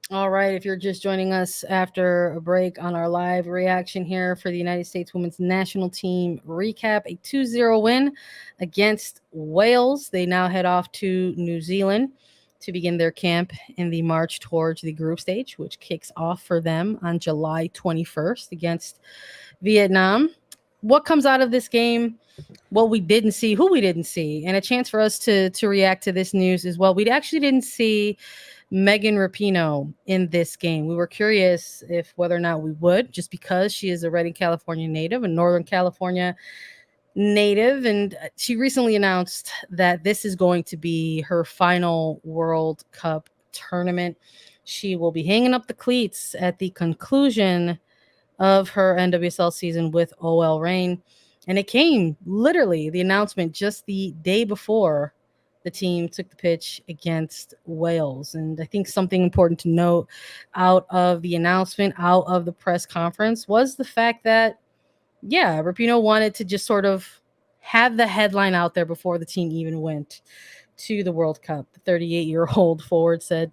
All right, if you're just joining us after a break on our live reaction here for the United States women's national team recap, a 2-0 win against Wales. They now head off to New Zealand to begin their camp in the march towards the group stage, which kicks off for them on July 21st against Vietnam. What comes out of this game? What we didn't see, who we didn't see, and a chance for us to react to this news as well. We actually didn't see Megan Rapinoe in this game. We were curious if whether or not we would, just because she is a Redding, California native, a Northern California native, and she recently announced that this is going to be her final World Cup tournament. She will be hanging up the cleats at the conclusion of her NWSL season with OL Reign. And it came literally the announcement just the day before the team took the pitch against Wales. And I think something important to note out of the announcement, out of the press conference, was the fact that, yeah, Rapinoe wanted to just sort of have the headline out there before the team even went to the World Cup. The 38-year-old forward said,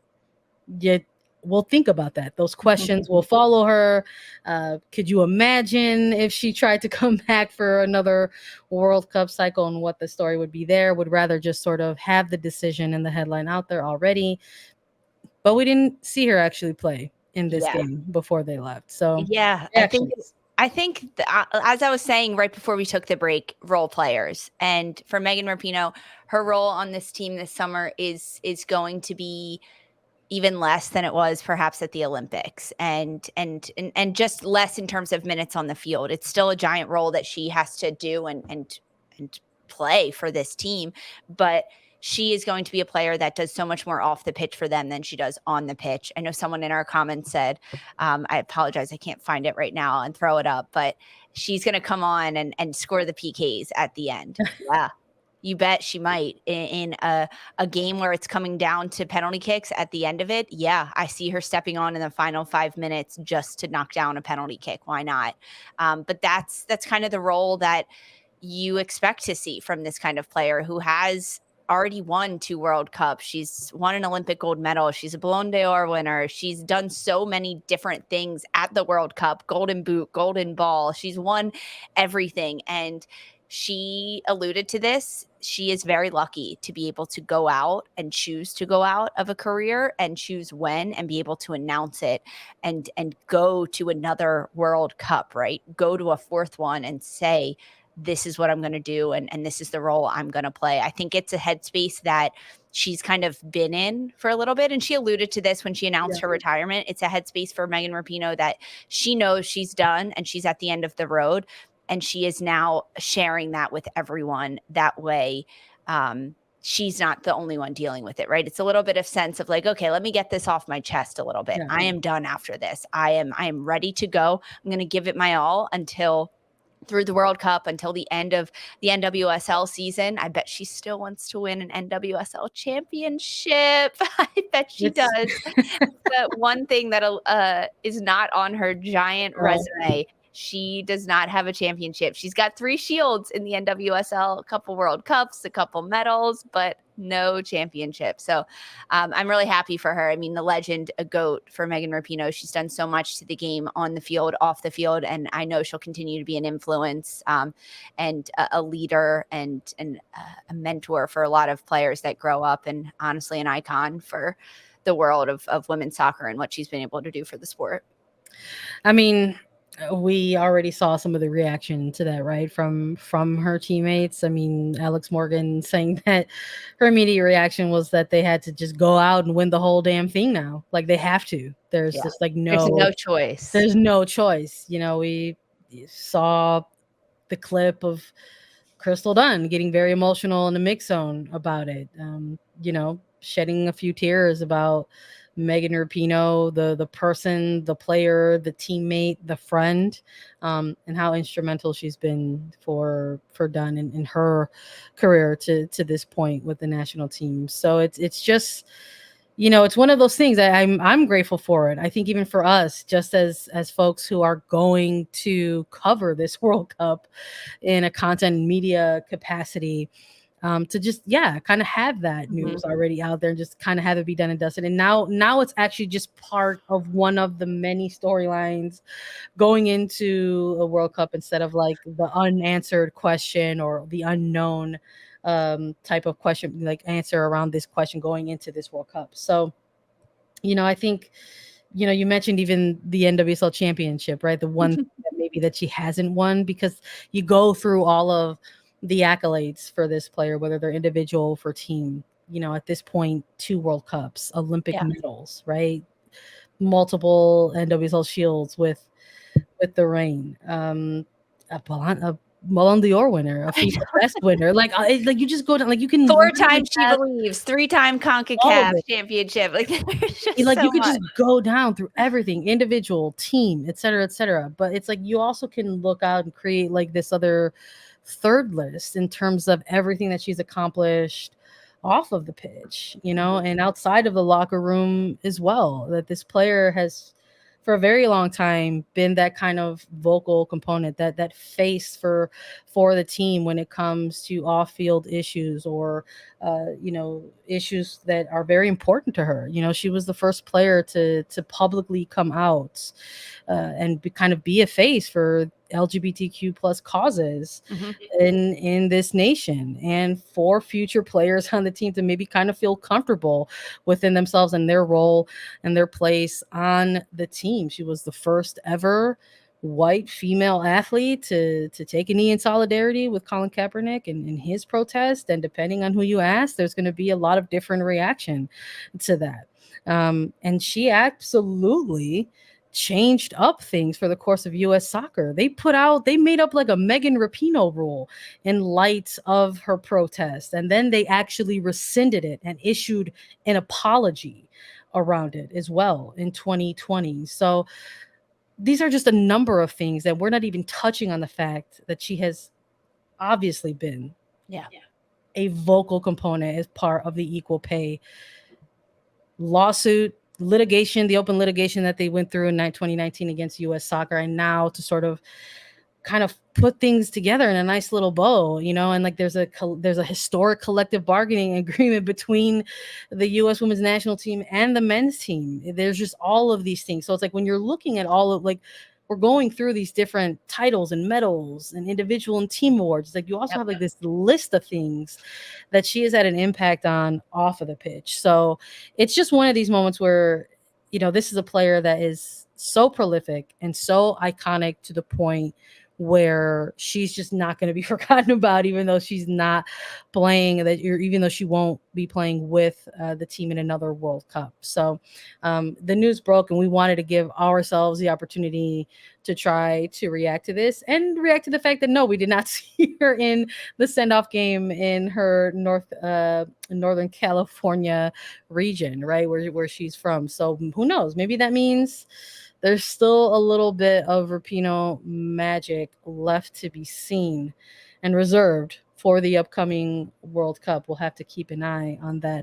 yeah, we'll think about that. Those questions will follow her. Could you imagine if she tried to come back for another World Cup cycle and what the story would be there? Would rather just sort of have the decision and the headline out there already. But we didn't see her actually play in this Yeah. game before they left. So, Yeah, reactions. as I was saying right before we took the break, role players. And for Megan Rapinoe, her role on this team this summer is going to be even less than it was perhaps at the Olympics, and just less in terms of minutes on the field. It's still a giant role that she has to do and play for this team, but she is going to be a player that does so much more off the pitch for them than she does on the pitch. I know someone in our comments said, I apologize, I can't find it right now and throw it up, but she's going to come on and score the PKs at the end. Yeah, you bet she might in a game where it's coming down to penalty kicks at the end of it. Yeah, I see her stepping on in the final 5 minutes just to knock down a penalty kick. Why not? But that's kind of the role that you expect to see from this kind of player who has already won 2 World Cups. She's won an Olympic gold medal. She's a Ballon d'Or winner. She's done so many different things at the World Cup, golden boot, golden ball. She's won everything. And she alluded to this. She is very lucky to be able to go out and choose to go out of a career and choose when and be able to announce it and go to another World Cup, right? Go to a 4th one and say, this is what I'm going to do and this is the role I'm going to play. I think it's a headspace that she's kind of been in for a little bit. And she alluded to this when she announced her retirement. It's a headspace for Megan Rapinoe that she knows she's done and she's at the end of the road. And she is now sharing that with everyone. That way, she's not the only one dealing with it, right? It's a little bit of sense of like, okay, let me get this off my chest a little bit. Yeah. I am done after this. I am ready to go. I'm going to give it my all until through the World Cup, until the end of the NWSL season. I bet she still wants to win an NWSL championship. I bet she does. But one thing that is not on her giant resume, she does not have a championship. She's got 3 shields in the NWSL, a couple World Cups, a couple medals, but no championship. So I'm really happy for her. I mean, the legend, a GOAT for Megan Rapinoe. She's done so much to the game on the field, off the field, and I know she'll continue to be an influence and a leader and a mentor for a lot of players that grow up, and honestly an icon for the world of women's soccer and what she's been able to do for the sport. I mean, we already saw some of the reaction to that, right? From her teammates. I mean, Alex Morgan saying that her immediate reaction was that they had to just go out and win the whole damn thing now. Like they have to. There's just like there's no choice. There's no choice. You know, we saw the clip of Crystal Dunn getting very emotional in the mix zone about it. You know, shedding a few tears about Megan Rapinoe, the person, the player, the teammate, the friend, and how instrumental she's been for Dunn in her career to this point with the national team. So it's just, you know, it's one of those things that I'm grateful for it. I think even for us, just as folks who are going to cover this World Cup in a content media capacity, to just kind of have that news already out there and just kind of have it be done and dusted. And now it's actually just part of one of the many storylines going into a World Cup, instead of like the unanswered question or the unknown type of question, like answer around this question going into this World Cup. So, I think, you mentioned even the NWSL championship, right? The one that maybe that she hasn't won, because you go through all of the accolades for this player, whether they're individual for team, at this point, 2 World Cups, Olympic medals, right? Multiple NWSL shields with the Reign, a Ballon d'Or winner, a FIFA Best winner. Like you just go down, like you can 4-time She Believes, 3-time CONCACAF championship. Like there's just like so you could much. just go down through everything, individual, team, et cetera, et cetera. But it's like you also can look out and create like this other third list in terms of everything that she's accomplished off of the pitch, and outside of the locker room as well. That this player has, for a very long time, been that kind of vocal component, that face for the team when it comes to off-field issues or issues that are very important to her. She was the first player to publicly come out and kind of be a face for LGBTQ plus causes in this nation, and for future players on the team to maybe kind of feel comfortable within themselves and their role and their place on the team. She was the first ever white female athlete to take a knee in solidarity with Colin Kaepernick and his protest. And depending on who you ask, there's going to be a lot of different reaction to that. And she absolutely changed up things for the course of U.S. soccer. They made up like a Megan Rapinoe rule in light of her protest. And then they actually rescinded it and issued an apology around it as well in 2020. So these are just a number of things that we're not even touching on the fact that she has obviously been a vocal component as part of the equal pay lawsuit, litigation, the open litigation that they went through in 2019 against U.S. soccer, and now to sort of kind of put things together in a nice little bow, and like there's a historic collective bargaining agreement between the U.S. women's national team and the men's team. There's just all of these things. So it's like when you're looking at all of, like, we're going through these different titles and medals and individual and team awards. It's like you also have like this list of things that she has had an impact on off of the pitch. So it's just one of these moments where, this is a player that is so prolific and so iconic to the point where she's just not going to be forgotten about, even though she's not playing even though she won't be playing with the team in another World Cup. So the news broke, and we wanted to give ourselves the opportunity to try to react to this and react to the fact that no, we did not see her in the send-off game in her Northern California region, right, where she's from. So who knows? Maybe that means there's still a little bit of Rapinoe magic left to be seen and reserved for the upcoming World Cup. We'll have to keep an eye on that